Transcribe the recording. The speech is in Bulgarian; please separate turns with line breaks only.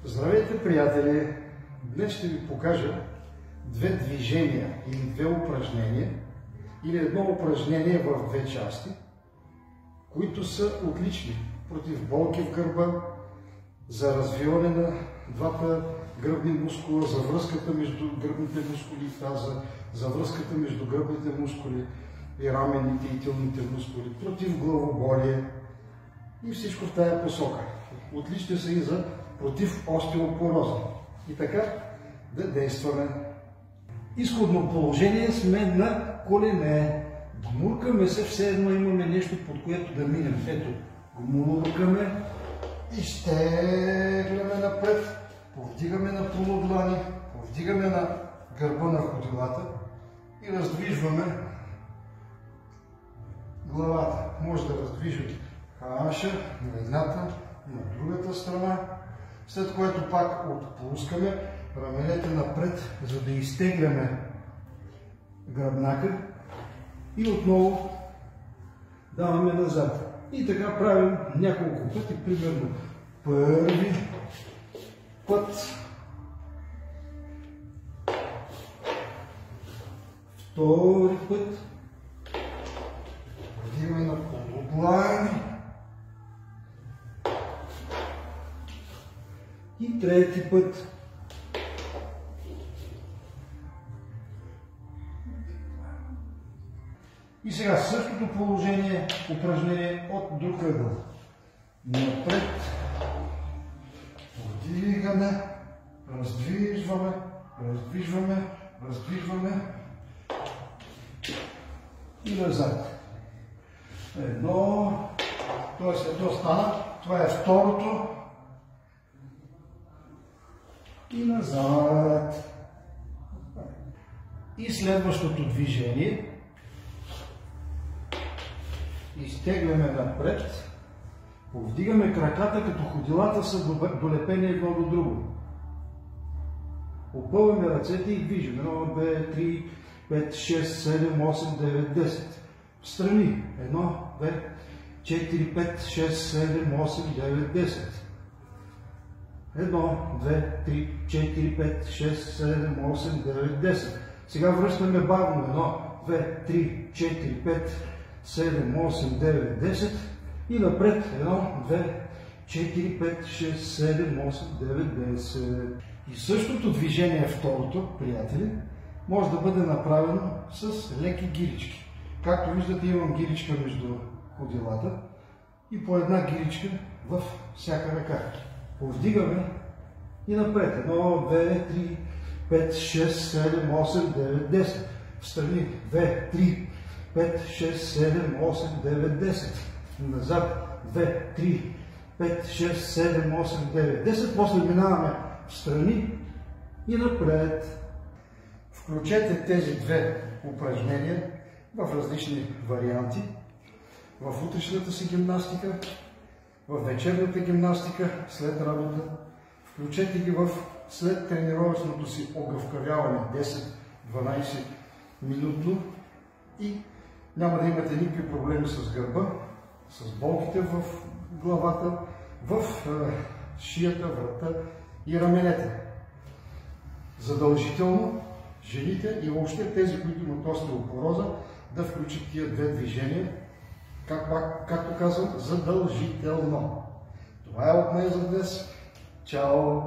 Здравейте, приятели! Днес ще ви покажа две движения или две упражнения, или едно упражнение в две части, които са отлични против болки в гърба, за развиване на двата гръбни мускула, за връзката между гръбните мускули и таза, за връзката между гръбните мускули и раменните и тилните мускули, против главоболие и всичко в тая посока. Отлични са и за против остеопороза. И така да действаме. Изходно положение сме на колене. Гмуркаме се, все едно имаме нещо, под което да минем. Ето, гмуркаме и стегляме напред. Повдигаме на полудлани, повдигаме на гърба на ходилата и раздвижваме главата. Може да раздвижим хаша на едната, на другата страна, след което пак отпускаме раменете напред, за да изтегляме гръбнака и отново даваме назад. И така правим няколко пъти, примерно първи път, втори път, вдигаме на полудлани и трети път. И сега същото положение, упражнение от друг ъгъл. Напред, вдигаме, раздвижваме, раздвижваме, раздвижваме и назад. Едно, т.е. едно стана, това е второто и назад. И следващото движение. Изтегляме напред, повдигаме краката, като ходилата са долепени едно до друго. Опъваме ръцете и движим. 1, 2, 3, 5, 6, 7, 8, 9, 10. Встрани. 1, 2, 4, 5, 6, 7, 8, 9, 10. 1, 2, 3, 4, 5, 6, 7, 8, 9, 10. Сега връщаме бавно. 1, 2, 3, 4, 5, 7, 8, 9, 10 и напред 1, 2, 4, 5, 6, 7, 8, 9, 10. И същото движение, второто, приятели, може да бъде направено с леки гирички. Както виждате, имам гиричка между ходилата и по една гиричка във всяка ръка. Повдигаме и напред. 1, 2, 3, 5, 6, 7, 8, 9, 10. Встрани 2, 3, 5, 6, 7, 8, 9, 10. Назад 2, 3, 5, 6, 7, 8, 9, 10. После минаваме в страни и напред. Включете тези две упражнения в различни варианти. В утрешната си гимнастика, в вечерната гимнастика, след работа. Включете ги след тренировъчното си огъвкавяване 10-12 минутно и няма да имате никакви проблеми с гърба, с болките в главата, в шията, врата и раменете. Задължително жените и въобще тези, които имат остеопороза, да включат тия две движения, както казвам, задължително. Това е от мен за днес. Чао!